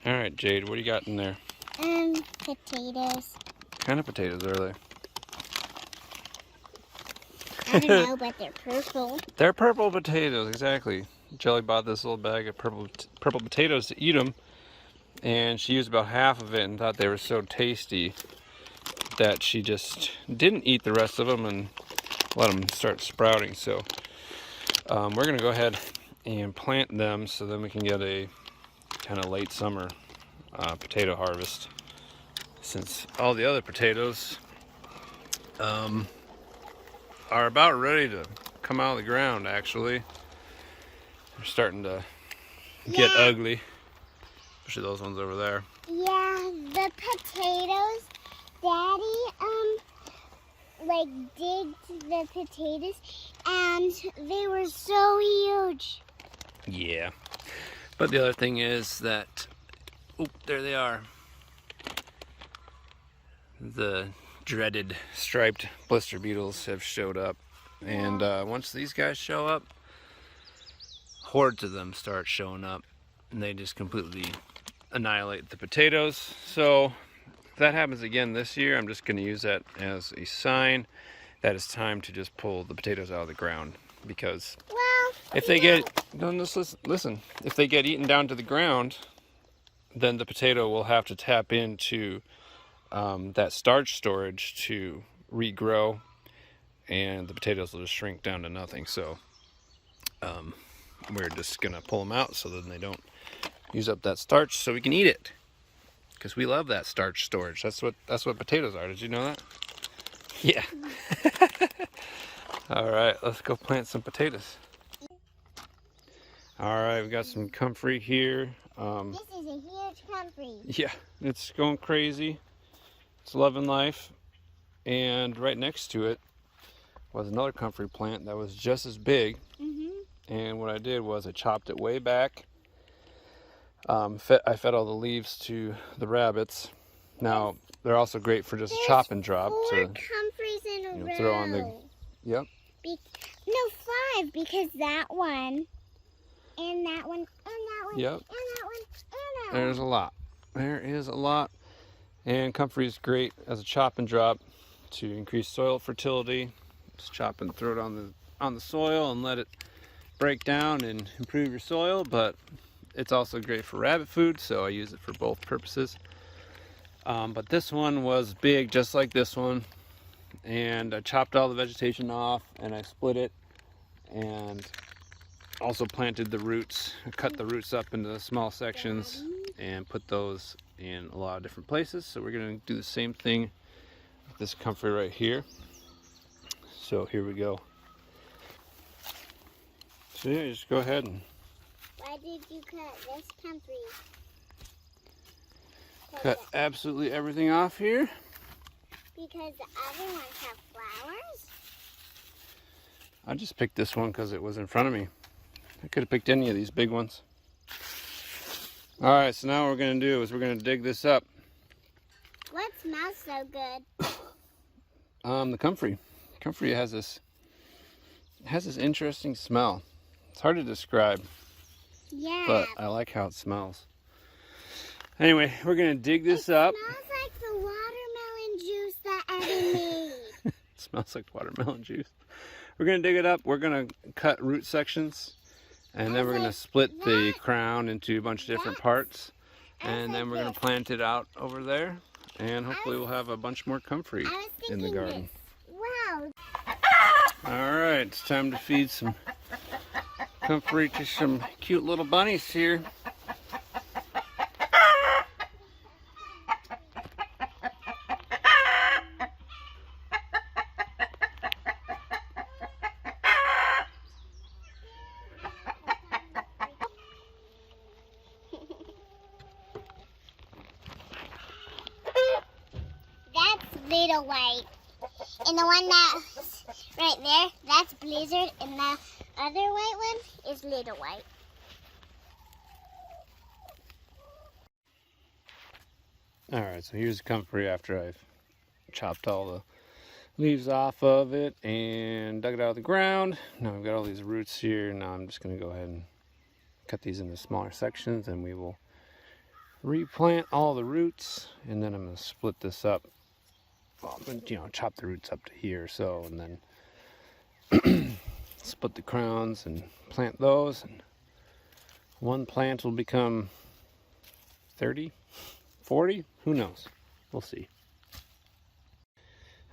All right, Jade, what do you got in there? Potatoes. What kind of potatoes are they? I don't know, but they're purple. They're purple potatoes, exactly. Jelly bought this little bag of purple potatoes to eat them, and she used about half of it and thought they were so tasty that she just didn't eat the rest of them and let them start sprouting. So we're gonna go ahead and plant them so then we can get a kind of late summer potato harvest, since all the other potatoes are about ready to come out of the ground. Actually, they're starting to get ugly, especially those ones over there. Yeah, the potatoes, Daddy like digged the potatoes and they were so huge. Yeah, but the other thing is that, oh, there they are. The dreaded striped blister beetles have showed up, and once these guys show up, hordes of them start showing up, and they just completely annihilate the potatoes. So if that happens again this year, I'm just going to use that as a sign that it's time to just pull the potatoes out of the ground, because if they get, listen, if they get eaten down to the ground, then the potato will have to tap into that starch storage to regrow, and the potatoes will just shrink down to nothing. So we're just gonna pull them out so that they don't use up that starch, so we can eat it, because we love that starch storage. That's what potatoes are. Did you know that? Yeah. All right, let's go plant some potatoes. All right, we got some comfrey here. This is a huge comfrey. Yeah, it's going crazy. It's loving life. And right next to it was another comfrey plant that was just as big. And what I did was I chopped it way back. I fed all the leaves to the rabbits. Now they're also great for just chop and drop. Four comfreys in a row. Throw on the. Yep. No, 5, because that one, and that one, and that one, Yep. and that one, and that one. There's a lot. There is a lot. And comfrey is great as a chop and drop to increase soil fertility. Just chop and throw it on the soil and let it break down and improve your soil. But it's also great for rabbit food, so I use it for both purposes. But this one was big, just like this one, and I chopped all the vegetation off and I split it, and also planted the roots. I cut the roots up into small sections and put those in a lot of different places. So we're going to do the same thing with this comfrey right here. So here we go. So yeah, just go ahead and Why did you cut this comfrey? cut absolutely everything off here. Because the other ones have flowers? I just picked this one because it was in front of me. I could have picked any of these big ones. All right, so now what we're going to do is we're going to dig this up. What smells so good? The comfrey. Comfrey has this interesting smell. It's hard to describe. Yeah. But I like how it smells. Anyway, we're going to dig this up. It smells like the watermelon juice that Eddie made. It smells like watermelon juice. We're going to dig it up. We're going to cut root sections. And then we're going to split the crown into a bunch of different parts. And then we're going to plant it out over there. And hopefully we'll have a bunch more comfrey in the garden. Wow. All right, it's time to feed some comfrey to some cute little bunnies here. Little White. And the one that's right there, that's Blizzard, and the other white one is Little White. Alright, so here's the comfrey after I've chopped all the leaves off of it and dug it out of the ground. Now I've got all these roots here. Now I'm just going to go ahead and cut these into smaller sections, and we will replant all the roots, and then I'm going to split this up. Well, I'm going to, chop the roots up to here or so, and then split the crowns and plant those. And one plant will become 30, 40, who knows? We'll see.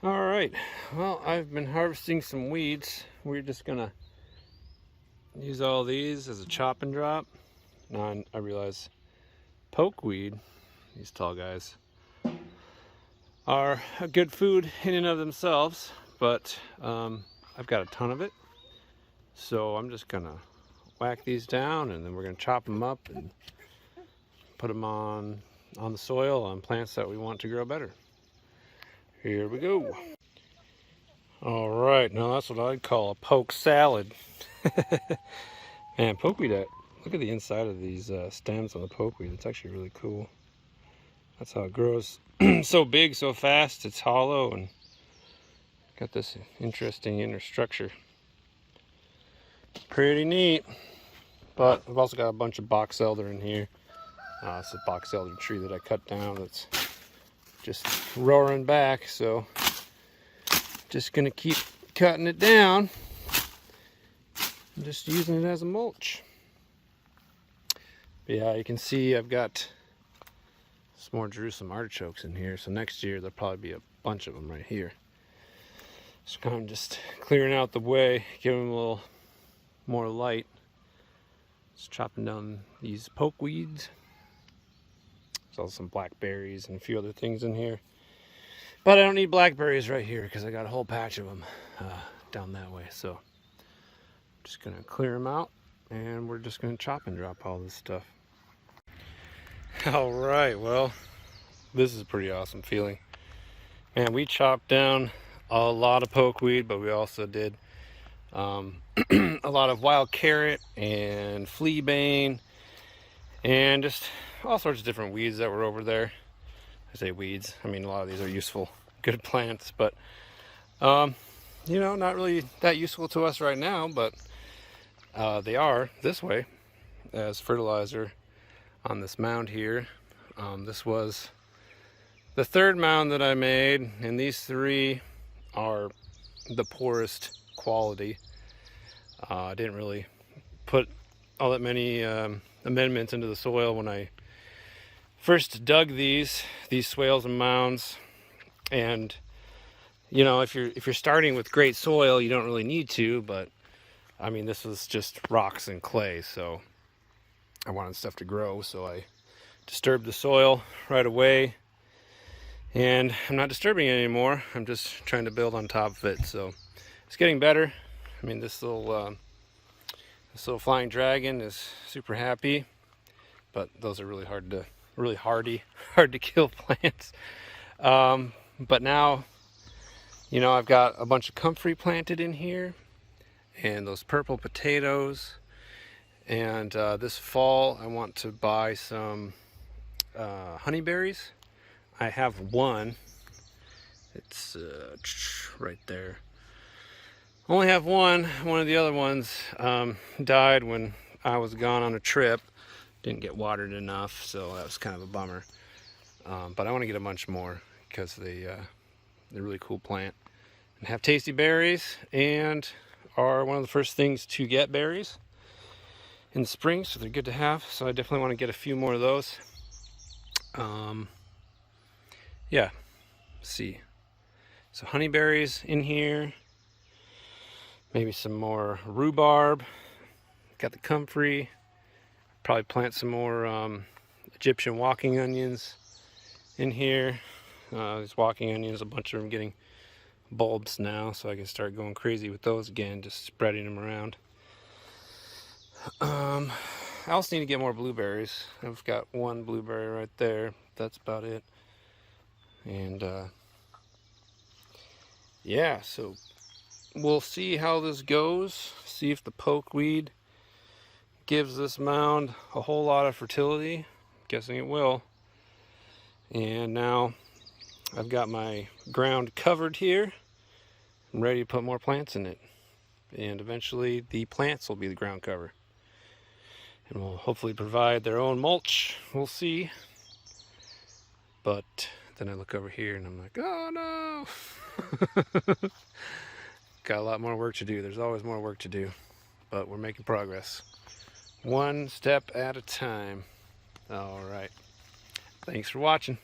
All right, well, I've been harvesting some weeds. We're just gonna use all these as a chop and drop. Now I realize pokeweed, these tall guys, are a good food in and of themselves, but I've got a ton of it. So I'm just gonna whack these down, and then we're gonna chop them up and put them on the soil on plants that we want to grow better. Here we go. All right, now that's what I'd call a poke salad. Man, pokeweed, look at the inside of these stems on the pokeweed. It's actually really cool. That's how it grows so big, so fast. It's hollow and got this interesting inner structure. Pretty neat. But I've also got a bunch of box elder in here. It's a box elder tree that I cut down that's just roaring back, so just gonna keep cutting it down and just using it as a mulch. But yeah, you can see I've got some more Jerusalem artichokes in here, so next year there'll probably be a bunch of them right here. So kind of just clearing out the way, giving them a little more light. Just chopping down these pokeweeds. There's also some blackberries and a few other things in here. But I don't need blackberries right here because I got a whole patch of them down that way. So I'm just going to clear them out, and we're just going to chop and drop all this stuff. All right, well, this is a pretty awesome feeling. Man, we chopped down a lot of pokeweed, but we also did a lot of wild carrot and fleabane and just all sorts of different weeds that were over there. I say weeds, I mean a lot of these are useful, good plants, but not really that useful to us right now, but they are this way as fertilizer on this mound here. This was the third mound that I made, and these three are the poorest quality. I didn't really put all that many amendments into the soil when I first dug these swales and mounds. And if you're starting with great soil, you don't really need to, but I mean, this was just rocks and clay, so I wanted stuff to grow, so I disturbed the soil right away, and I'm not disturbing it anymore. I'm just trying to build on top of it, so it's getting better. I mean, this little flying dragon is super happy, but those are really hardy to kill plants. But now, I've got a bunch of comfrey planted in here, and those purple potatoes. And this fall, I want to buy some honeyberries. I have one. It's right there. Only have one. One of the other ones died when I was gone on a trip. Didn't get watered enough, so that was kind of a bummer. But I want to get a bunch more because they're a really cool plant and have tasty berries, and are one of the first things to get berries in the spring, so they're good to have. So I definitely want to get a few more of those. Yeah, let's see. So honeyberries in here. Maybe some more rhubarb. Got the comfrey. Probably plant some more Egyptian walking onions in here. These walking onions, a bunch of them getting bulbs now, so I can start going crazy with those again, just spreading them around. I also need to get more blueberries. I've got one blueberry right there. That's about it. And yeah, so we'll see how this goes. See if the pokeweed gives this mound a whole lot of fertility. I'm guessing it will. And now I've got my ground covered here. I'm ready to put more plants in it. And eventually the plants will be the ground cover. And will hopefully provide their own mulch. We'll see. But then I look over here and I'm like, oh no. Got a lot more work to do. There's always more work to do, but we're making progress. One step at a time. All right. Thanks for watching.